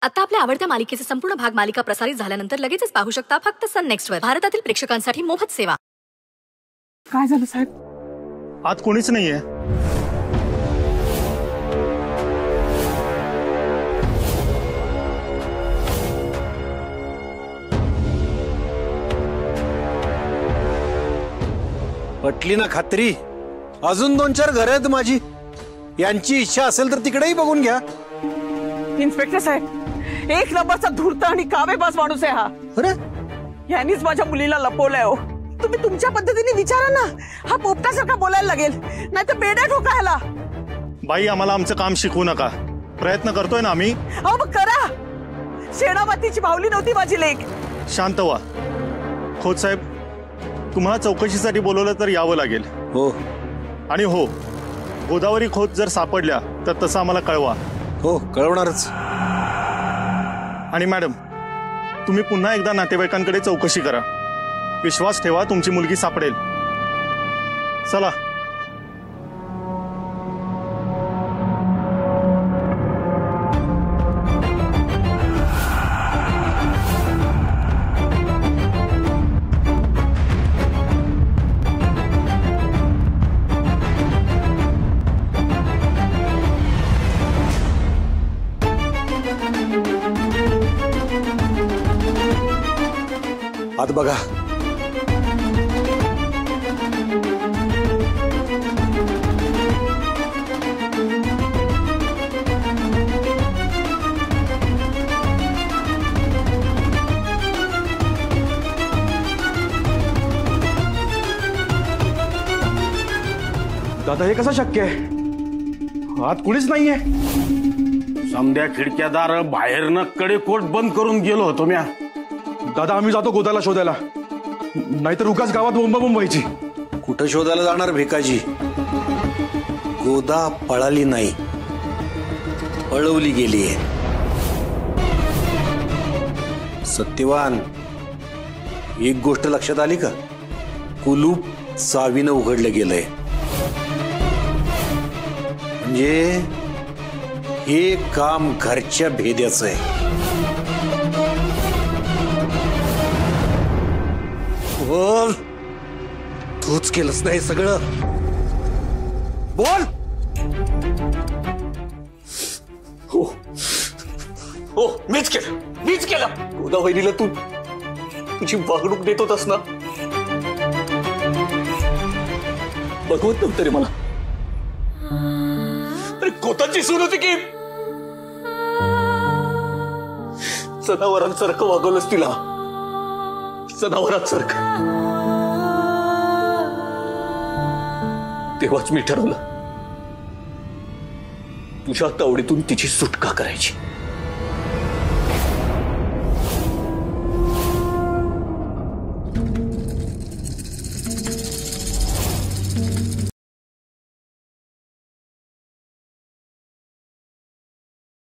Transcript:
आता आपल्या आवडत्या मालिकेचे संपूर्ण भाग मालिका प्रसारित झाल्यानंतर लगेचच पाहू शकता फक्त सन नेक्स्ट वर. भारतातील प्रेक्षकांसाठी मोफत सेवा. काय झालं साहेब? आत कोणीच नाहीये. पटली ना खात्री? अजून 2-4 घर आहेत माझी. यांची इच्छा असेल तर तिकडेही बघून घ्या. इन्स्पेक्टर साहेब, 1 नंबरचा धूर्त आणि कावेबाज माणूस आहे हा. अरे यांनीच माझ्या मुलीला लपवलंय. हो, तुम्ही तुमच्या पद्धतीने विचारा ना. हा पोपटासारखा बोलायला लागेल, नाही तर बेड्या ठोकायला. बाई, आम्हाला आमचं काम शिकवू नका. प्रयत्न करतोय ना आम्ही. अहो मग करा. शेणामातीची बाहुली नव्हती माझी लेक. शांत व्हा. खोत साहेब, तुम्हाला चौकशीसाठी बोलवलं तर यावं लागेल. हो. आणि हो, गोदावरी खोत जर सापडल्या तर तसं आम्हाला कळवा. हो, कळवणारच. आणि मॅडम, तुम्ही पुन्हा एकदा नातेवाईकांकडे चौकशी करा. विश्वास ठेवा, तुमची मुलगी सापडेल. चला. आत बघा. दादा, हे कसं शक्य आहे? आत कुणीच नाहीये. समद्या खिडक्यादार बाहेरनं कडेकोट बंद करून गेलो होतो म्या. दादा, आम्ही जातो गोदाला शोधायला, नाहीतर उगाच गावात बोंबाबोंब व्हायची. कुठं शोधायला जाणार भिकाजी? गोदा पळाली नाही, पळवली गेलीये. सत्यवान, एक गोष्ट लक्षात आली का? कुलूप चावीनं उघडलं गेलंय. म्हणजे हे काम घरच्या भेद्याचं आहे. बोल. तूच केलंस नाही सगळं. बोल. हो हो, मीच केलं. गोदावरीला तू तुझी वागणूक देत होतास ना, बघवत नव्हतं रे मला. अरे कोताची सून होती की जनावरांसारखं वागवलंस तिला. जनावरांसारखं. तेव्हाच मी ठरवलं तुझ्या तावडीतून तिची सुटका करायची.